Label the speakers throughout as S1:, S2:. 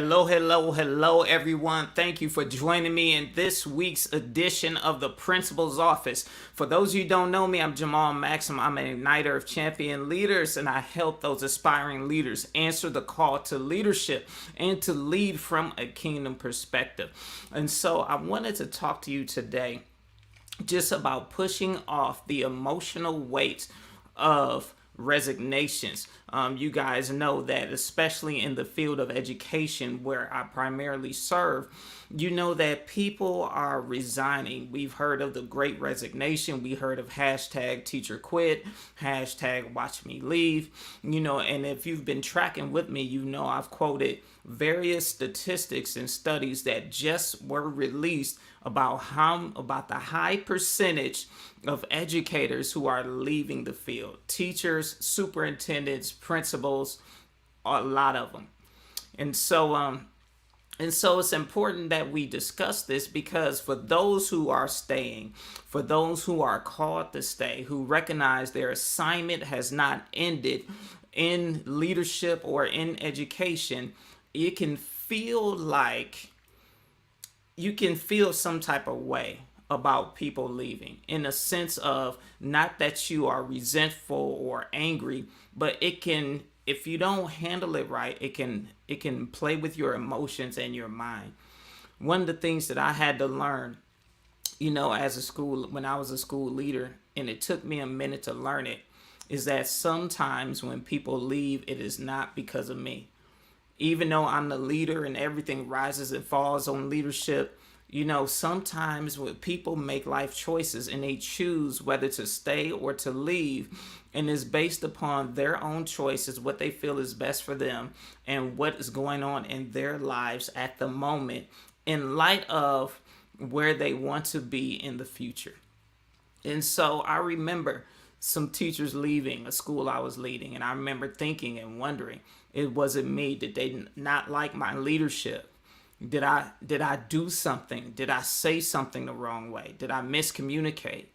S1: Hello, hello, hello, everyone. Thank you for joining me in this week's edition of the Principal's Office. For those of you who don't know me, I'm Jamal Maxim. I'm an igniter of champion leaders, and I help those aspiring leaders answer the call to leadership and to lead from a kingdom perspective. And so I wanted to talk to you today just about pushing off the emotional weight of resignations. You guys know that, especially in the field of education where I primarily serve, you know that people are resigning. We've heard of the great resignation. We heard of hashtag teacher quit, hashtag watch me leave, and if you've been tracking with me, I've quoted various statistics and studies that just were released about the high percentage of educators who are leaving the field. Teachers, superintendents, principals, a lot of them. And so it's important that we discuss this, because for those who are staying, for those who are called to stay, who recognize their assignment has not ended in leadership or in education, it can feel like you can feel some type of way about people leaving, in a sense of, not that you are resentful or angry, but it can, if you don't handle it right, it can play with your emotions and your mind. One of the things that I had to learn, as a school, when I was a school leader, and it took me a minute to learn it, is that sometimes when people leave, it is not because of me. Even though I'm the leader and everything rises and falls on leadership, sometimes when people make life choices and they choose whether to stay or to leave, and it's based upon their own choices, what they feel is best for them, and what is going on in their lives at the moment, in light of where they want to be in the future. And so I remember some teachers leaving a school I was leading, and I remember thinking and wondering, it wasn't me. Did they not like my leadership? Did I do something? Did I say something the wrong way? Did I miscommunicate?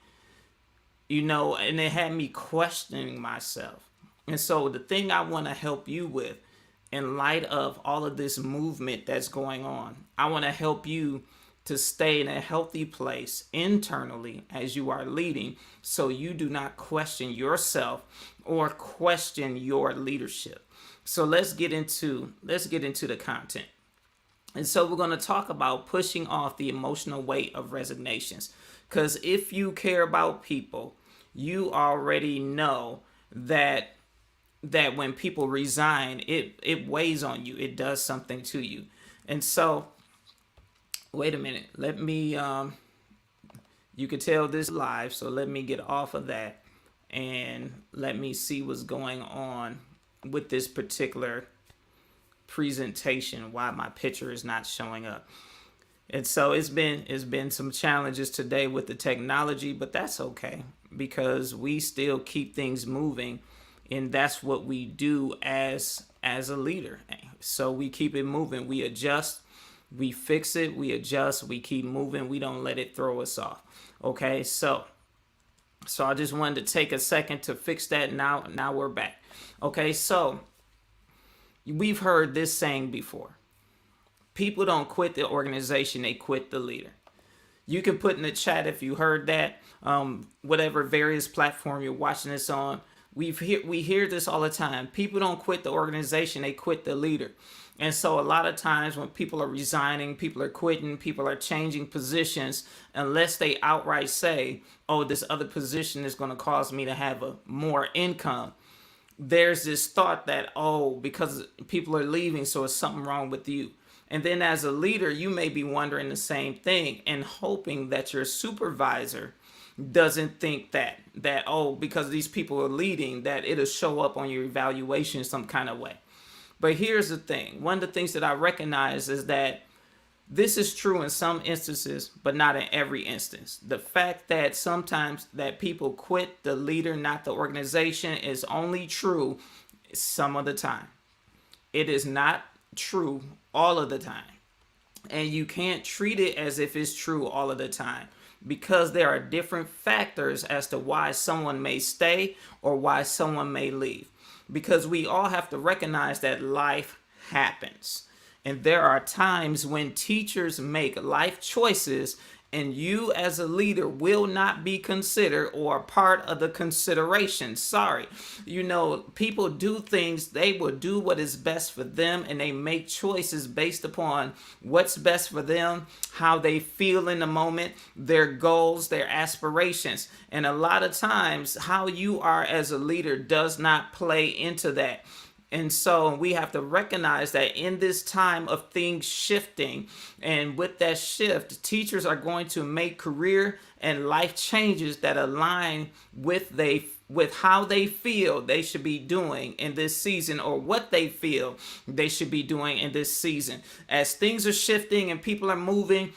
S1: And it had me questioning myself. And so the thing I want to help you with, in light of all of this movement that's going on, I want to help you to stay in a healthy place internally as you are leading, so you do not question yourself or question your leadership. So let's get into the content. And so we're going to talk about pushing off the emotional weight of resignations. Because if you care about people, you already know that when people resign, it weighs on you. It does something to you. And so, wait a minute. Let me, you can tell this live, so let me get off of that and let me see what's going on with this particular presentation, why my picture is not showing up. And so it's been some challenges today with the technology, but that's okay, because we still keep things moving, and that's what we do as a leader. So we keep it moving, we adjust, we fix it, we adjust, we keep moving, we don't let it throw us off. Okay, so I just wanted to take a second to fix that. Now we're back. Okay, so we've heard this saying before. People don't quit the organization, they quit the leader. You can put in the chat if you heard that, whatever various platform you're watching this on. We hear this all the time. People don't quit the organization, they quit the leader. And so a lot of times when people are resigning, people are quitting, people are changing positions, unless they outright say, oh, this other position is going to cause me to have more income, there's this thought that, oh, because people are leaving, so it's something wrong with you. And then as a leader, you may be wondering the same thing and hoping that your supervisor doesn't think that oh, because these people are leading, that it'll show up on your evaluation some kind of way. But here's the thing. One of the things that I recognize is that this is true in some instances, but not in every instance. The fact that sometimes that people quit the leader, not the organization, is only true some of the time. It is not true all of the time. And you can't treat it as if it's true all of the time, because there are different factors as to why someone may stay or why someone may leave. Because we all have to recognize that life happens. And there are times when teachers make life choices and you as a leader will not be considered or a part of the consideration. Sorry. People do things, they will do what is best for them, and they make choices based upon what's best for them, how they feel in the moment, their goals, their aspirations. And a lot of times, how you are as a leader does not play into that. And so we have to recognize that in this time of things shifting, and with that shift, teachers are going to make career and life changes that align with how they feel they should be doing in this season, or what they feel they should be doing in this season. As things are shifting and people are moving,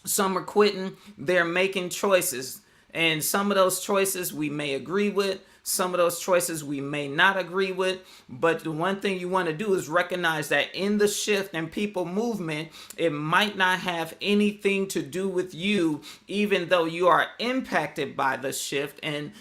S1: some are quitting, they're making choices. And some of those choices we may agree with, some of those choices we may not agree with. But the one thing you want to do is recognize that in the shift and people movement, it might not have anything to do with you, even though you are impacted by the shift and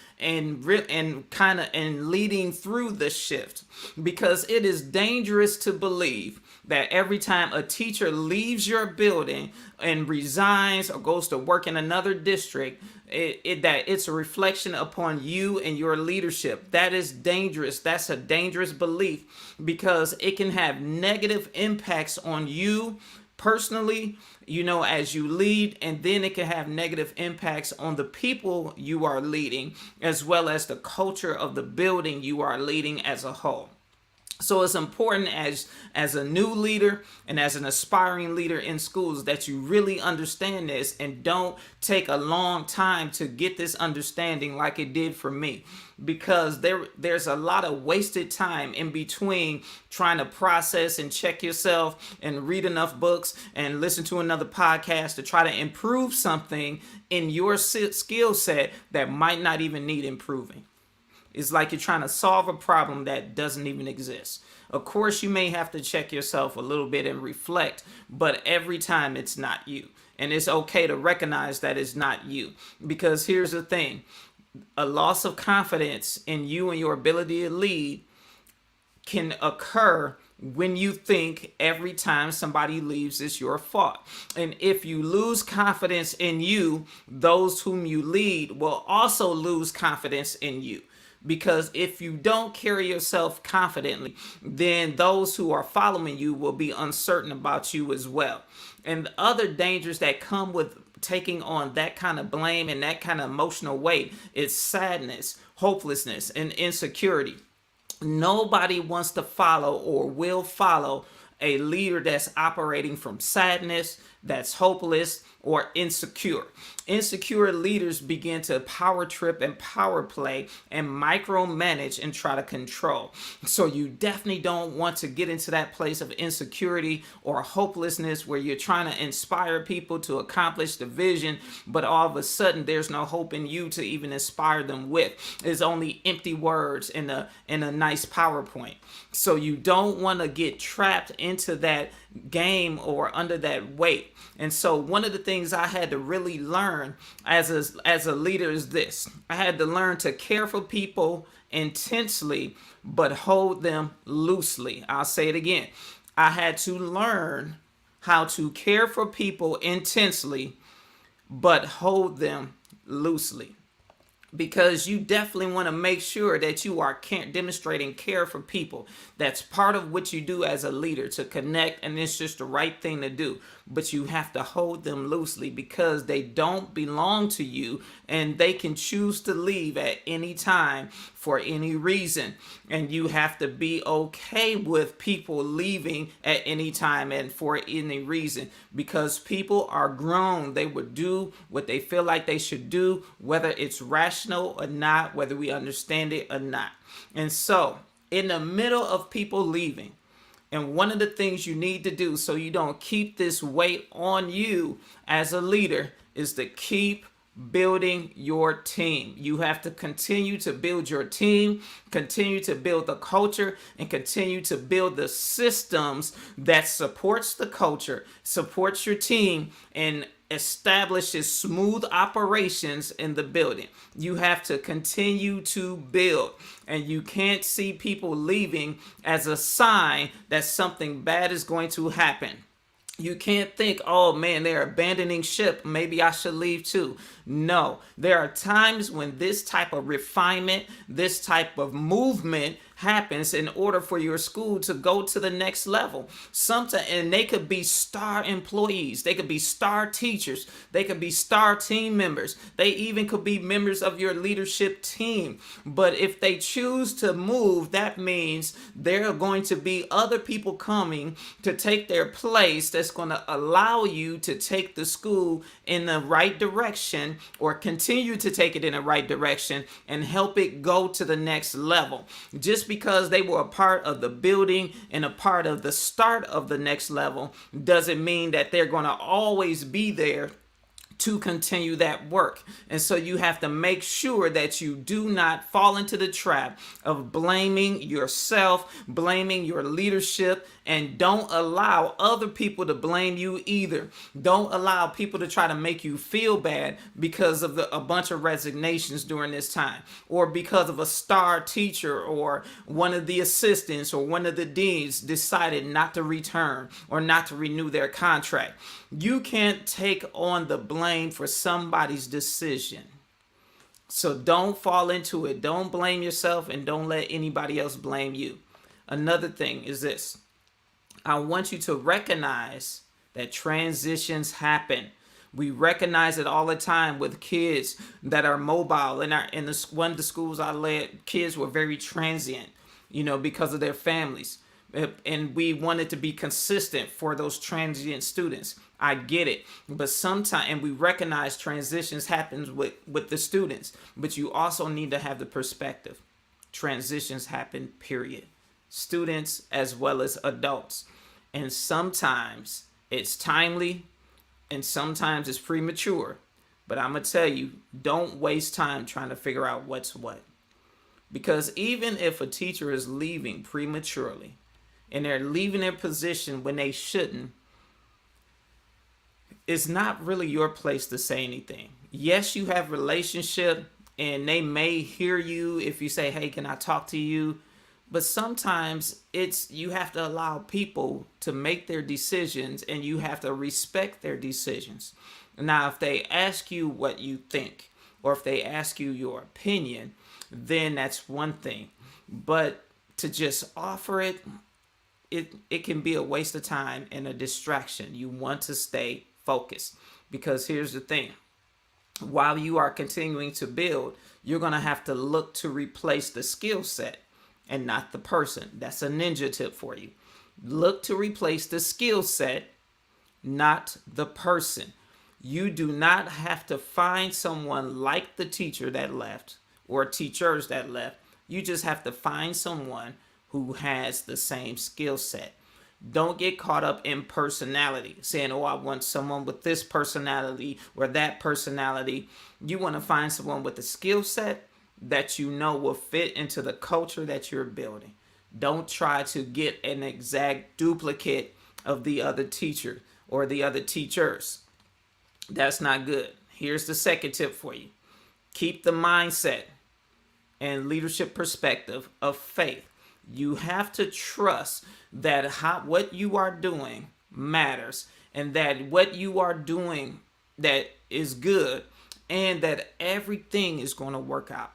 S1: leading through the shift. Because it is dangerous to believe that every time a teacher leaves your building and resigns or goes to work in another district, that it's a reflection upon you and your leadership. That is dangerous. That's a dangerous belief, because it can have negative impacts on you personally, as you lead, and then it can have negative impacts on the people you are leading, as well as the culture of the building you are leading as a whole. So it's important as a new leader and as an aspiring leader in schools that you really understand this, and don't take a long time to get this understanding like it did for me. Because there's a lot of wasted time in between trying to process and check yourself and read enough books and listen to another podcast to try to improve something in your skill set that might not even need improving. It's like you're trying to solve a problem that doesn't even exist. Of course, you may have to check yourself a little bit and reflect, but every time it's not you. And it's okay to recognize that it's not you. Because here's the thing. A loss of confidence in you and your ability to lead can occur when you think every time somebody leaves it's your fault. And if you lose confidence in you, those whom you lead will also lose confidence in you. Because if you don't carry yourself confidently, then those who are following you will be uncertain about you as well. And the other dangers that come with taking on that kind of blame and that kind of emotional weight is sadness, hopelessness, and insecurity. Nobody wants to follow or will follow a leader that's operating from sadness, that's hopeless, or insecure. Insecure leaders begin to power trip and power play and micromanage and try to control. So you definitely don't want to get into that place of insecurity or hopelessness where you're trying to inspire people to accomplish the vision, but all of a sudden there's no hope in you to even inspire them with. It's only empty words in a nice PowerPoint. So you don't want to get trapped into that game or under that weight. And so one of the things I had to really learn as a leader is this. I had to learn to care for people intensely, but hold them loosely. I'll say it again. I had to learn how to care for people intensely, but hold them loosely. Because you definitely want to make sure that you are demonstrating care for people. That's part of what you do as a leader, to connect, and it's just the right thing to do. But you have to hold them loosely, because they don't belong to you, and they can choose to leave at any time for any reason. And you have to be okay with people leaving at any time and for any reason, because people are grown. They would do what they feel like they should do, whether it's rational or not, whether we understand it or not. And so in the middle of people leaving, and one of the things you need to do so you don't keep this weight on you as a leader is to keep building your team. You have to continue to build your team, continue to build the culture, and continue to build the systems that supports the culture, supports your team, and establishes smooth operations in the building. You have to continue to build, and you can't see people leaving as a sign that something bad is going to happen. You can't think, oh man, they're abandoning ship. Maybe I should leave too. No, there are times when this type of refinement, this type of movement happens in order for your school to go to the next level. Sometimes, and they could be star employees, they could be star teachers, they could be star team members, they even could be members of your leadership team. But if they choose to move, that means there are going to be other people coming to take their place that's going to allow you to take the school in the right direction, or continue to take it in the right direction and help it go to the next level. Just because they were a part of the building and a part of the start of the next level doesn't mean that they're going to always be there to continue that work. And so you have to make sure that you do not fall into the trap of blaming yourself, blaming your leadership, and don't allow other people to blame you either. Don't allow people to try to make you feel bad because of a bunch of resignations during this time, or because of a star teacher or one of the assistants or one of the deans decided not to return or not to renew their contract. You can't take on the blame for somebody's decision. So don't fall into it. Don't blame yourself, and don't let anybody else blame you. Another thing is this. I want you to recognize that transitions happen. We recognize it all the time with kids that are mobile. One of the schools I led, kids were very transient, because of their families. And we wanted to be consistent for those transient students. I get it. But sometimes, and we recognize transitions happens with the students, but you also need to have the perspective. Transitions happen, period. Students as well as adults. And sometimes it's timely and sometimes it's premature. But I'm going to tell you, don't waste time trying to figure out what's what. Because even if a teacher is leaving prematurely and they're leaving their position when they shouldn't, it's not really your place to say anything. Yes, you have relationship and they may hear you if you say, hey, can I talk to you? But sometimes you have to allow people to make their decisions, and you have to respect their decisions. Now, if they ask you what you think, or if they ask you your opinion, then that's one thing. But to just offer it can be a waste of time and a distraction. You want to stay focused, because here's the thing. While you are continuing to build, you're going to have to look to replace the skill set and not the person. That's a ninja tip for you. Look to replace the skill set, not the person. You do not have to find someone like the teacher that left or teachers that left. You just have to find someone who has the same skill set. Don't get caught up in personality, saying, oh, I want someone with this personality or that personality. You want to find someone with a skill set that you know will fit into the culture that you're building. Don't try to get an exact duplicate of the other teacher or the other teachers. That's not good. Here's the second tip for you. Keep the mindset and leadership perspective of faith. You have to trust that what you are doing matters, and that what you are doing that is good, and that everything is going to work out.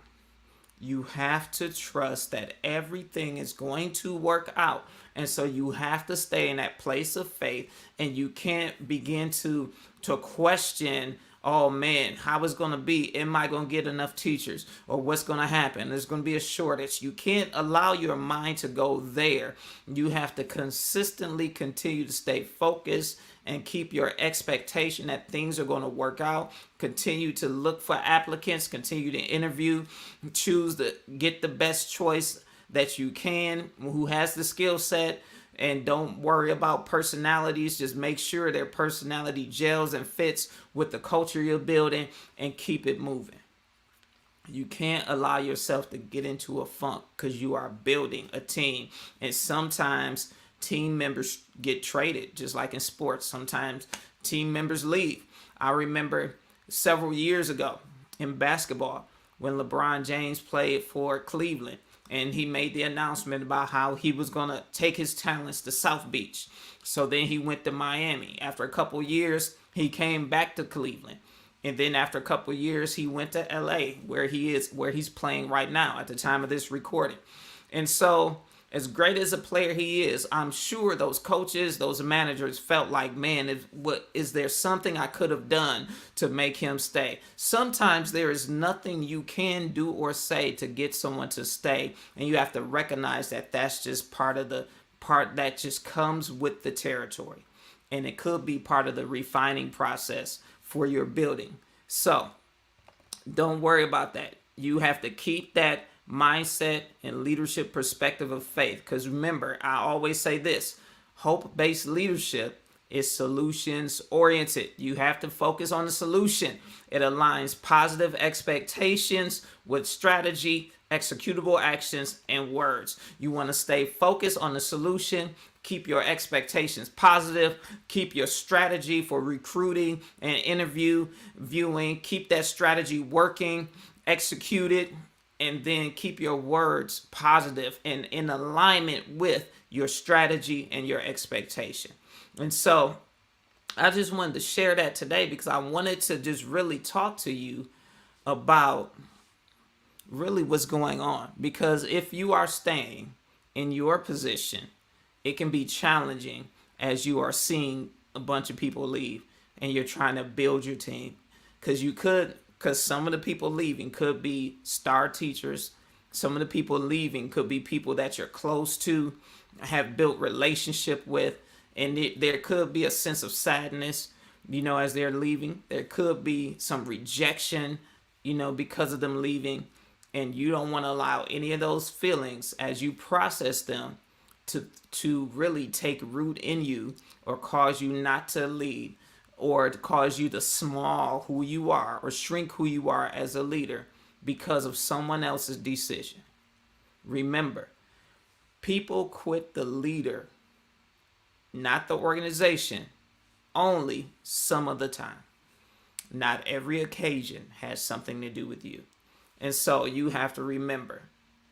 S1: You have to trust that everything is going to work out. And so you have to stay in that place of faith, and you can't begin to question, oh man, how it's going to be? Am I going to get enough teachers? Or what's going to happen? There's going to be a shortage. You can't allow your mind to go there. You have to consistently continue to stay focused and keep your expectation that things are going to work out. Continue to look for applicants, continue to interview, choose to get the best choice that you can, who has the skill set, and don't worry about personalities. Just make sure their personality gels and fits with the culture you're building, and keep it moving. You can't allow yourself to get into a funk because you are building a team. And sometimes team members get traded, just like in sports. Sometimes team members leave. I remember several years ago in basketball when LeBron James played for Cleveland, and he made the announcement about how he was going to take his talents to South Beach. So then he went to Miami. After a couple years, he came back to Cleveland. And then after a couple years, he went to LA, where he's playing right now at the time of this recording. And so, as great as a player he is, I'm sure those coaches, those managers felt like, man, is there something I could have done to make him stay? Sometimes there is nothing you can do or say to get someone to stay, and you have to recognize that that's just part of the part that just comes with the territory. And it could be part of the refining process for your building. So don't worry about that. You have to keep that mindset and leadership perspective of faith. Because remember, I always say this: hope-based leadership is solutions oriented. You have to focus on the solution. It aligns positive expectations with strategy, executable actions, and words. You want to stay focused on the solution. Keep your expectations positive. Keep your strategy for recruiting and viewing. Keep that strategy working. Execute it. And then keep your words positive and in alignment with your strategy and your expectation. And so I just wanted to share that today because I wanted to just really talk to you about really what's going on. Because if you are staying in your position, it can be challenging as you are seeing a bunch of people leave and you're trying to build your team. Because some of the people leaving could be star teachers. Some of the people leaving could be people that you're close to, have built relationship with. And there could be a sense of sadness, as they're leaving. There could be some rejection, because of them leaving. And you don't want to allow any of those feelings as you process them to really take root in you or cause you not to lead or to cause you to small who you are or shrink who you are as a leader because of someone else's decision. Remember, people quit the leader, not the organization, only some of the time. Not every occasion has something to do with you. And so you have to remember,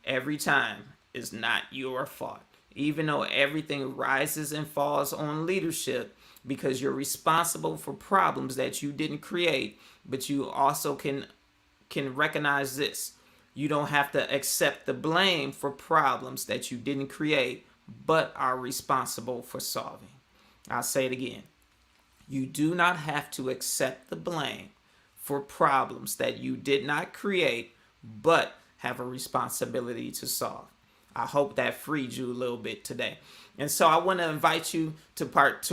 S1: every time is not your fault. Even though everything rises and falls on leadership, because you're responsible for problems that you didn't create, but you also can recognize this. You don't have to accept the blame for problems that you didn't create, but are responsible for solving. I'll say it again. You do not have to accept the blame for problems that you did not create, but have a responsibility to solve. I hope that freed you a little bit today. And so I want to invite you to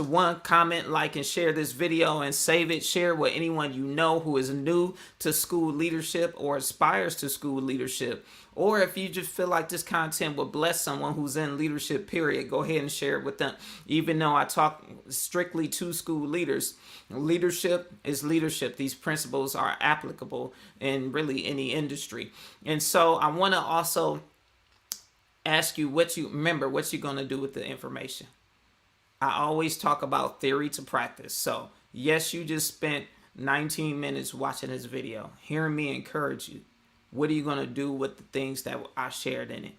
S1: one, comment, like, and share this video and save it. Share with anyone you know who is new to school leadership or aspires to school leadership. Or if you just feel like this content will bless someone who's in leadership, period, go ahead and share it with them. Even though I talk strictly to school leaders, leadership is leadership. These principles are applicable in really any industry. And so I want to also ask you what you're going to do with the information. I always talk about theory to practice. So yes, you just spent 19 minutes watching this video, hearing me encourage you. What are you going to do with the things that I shared in it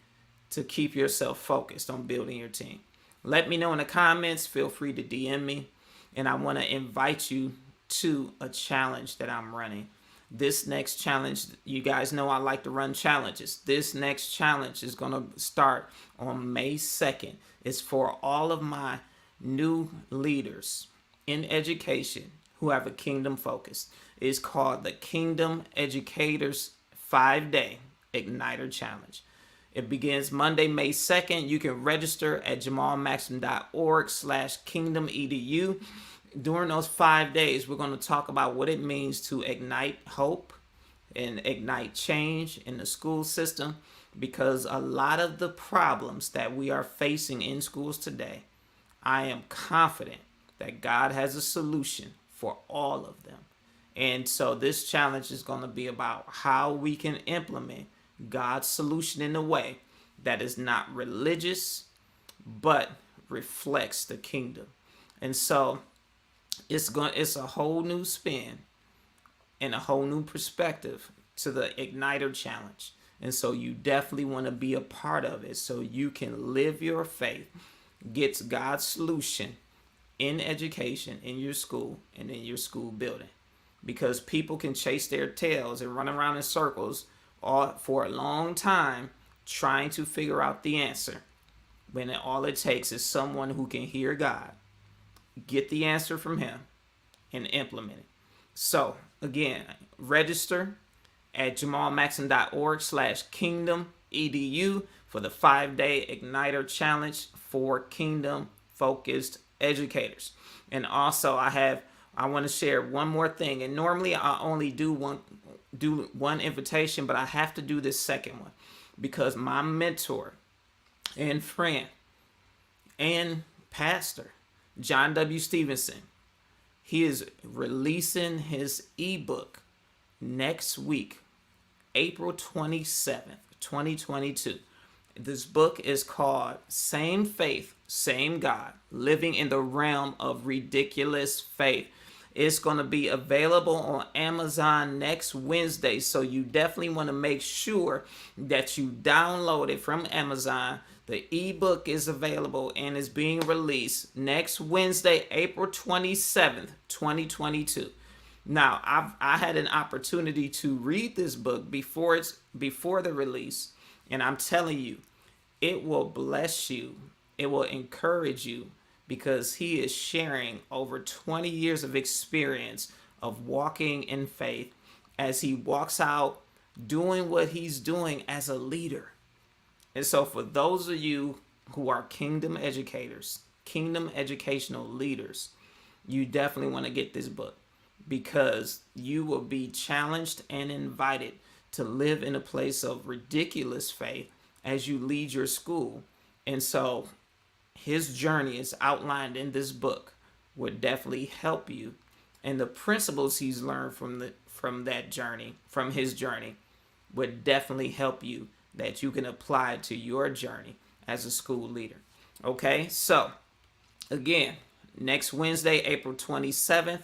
S1: to keep yourself focused on building your team? Let me know in the comments. Feel free to DM me. And I want to invite you to a challenge that I'm running. This next challenge, you guys know I like to run challenges. This next challenge is going to start on May 2nd. It's for all of my new leaders in education who have a kingdom focus. It's called the Kingdom Educators 5-Day Igniter Challenge. It begins Monday, May 2nd. You can register at jamalmaxim.org/kingdomedu. During those 5 days, we're going to talk about what it means to ignite hope and ignite change in the school system, because a lot of the problems that we are facing in schools today, I am confident that God has a solution for all of them. And so this challenge is going to be about how we can implement God's solution in a way that is not religious, but reflects the kingdom. And so It's a whole new spin and a whole new perspective to the Igniter Challenge. And so you definitely want to be a part of it so you can live your faith, get God's solution in education, in your school, and in your school building. Because people can chase their tails and run around in circles for a long time trying to figure out the answer when all it takes is someone who can hear God, get the answer from Him, and implement it. So, again, register at jamalmaxon.org/kingdom edu for the 5-day Igniter Challenge for Kingdom focused educators. And also, I want to share one more thing. And normally I only do one invitation, but I have to do this second one because my mentor and friend and pastor, John W. Stevenson, he is releasing his ebook next week, April 27th, 2022. This book is called Same Faith, Same God, Living in the Realm of Ridiculous Faith. It's going to be available on Amazon next Wednesday, so you definitely want to make sure that you download it from Amazon. The ebook is available and is being released next Wednesday, April 27th, 2022. Now, I had an opportunity to read this book before the release, and I'm telling you, it will bless you. It will encourage you because he is sharing over 20 years of experience of walking in faith as he walks out doing what he's doing as a leader. And so for those of you who are kingdom educators, kingdom educational leaders, you definitely want to get this book because you will be challenged and invited to live in a place of ridiculous faith as you lead your school. And so his journey is outlined in this book would definitely help you. And the principles he's learned from his journey, would definitely help you that you can apply to your journey as a school leader. Okay, so again, next Wednesday, April 27th,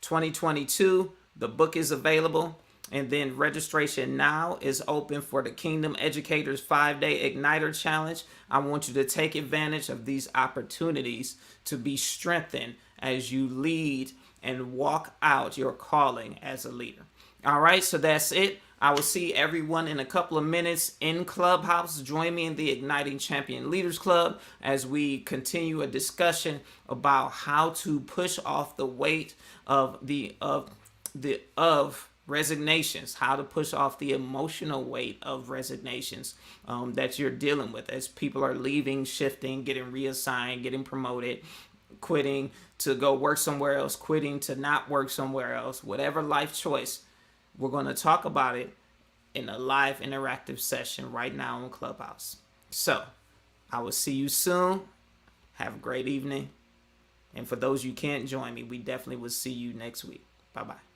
S1: 2022, the book is available. And then registration now is open for the Kingdom Educators 5-Day Igniter Challenge. I want you to take advantage of these opportunities to be strengthened as you lead and walk out your calling as a leader. All right, so that's it. I will see everyone in a couple of minutes in Clubhouse. Join me in the Igniting Champion Leaders Club as we continue a discussion about how to push off the weight of resignations, how to push off the emotional weight of resignations that you're dealing with as people are leaving, shifting, getting reassigned, getting promoted, quitting to go work somewhere else, quitting to not work somewhere else, whatever life choice. We're going to talk about it in a live interactive session right now on Clubhouse. So I will see you soon. Have a great evening. And for those you can't join me, we definitely will see you next week. Bye-bye.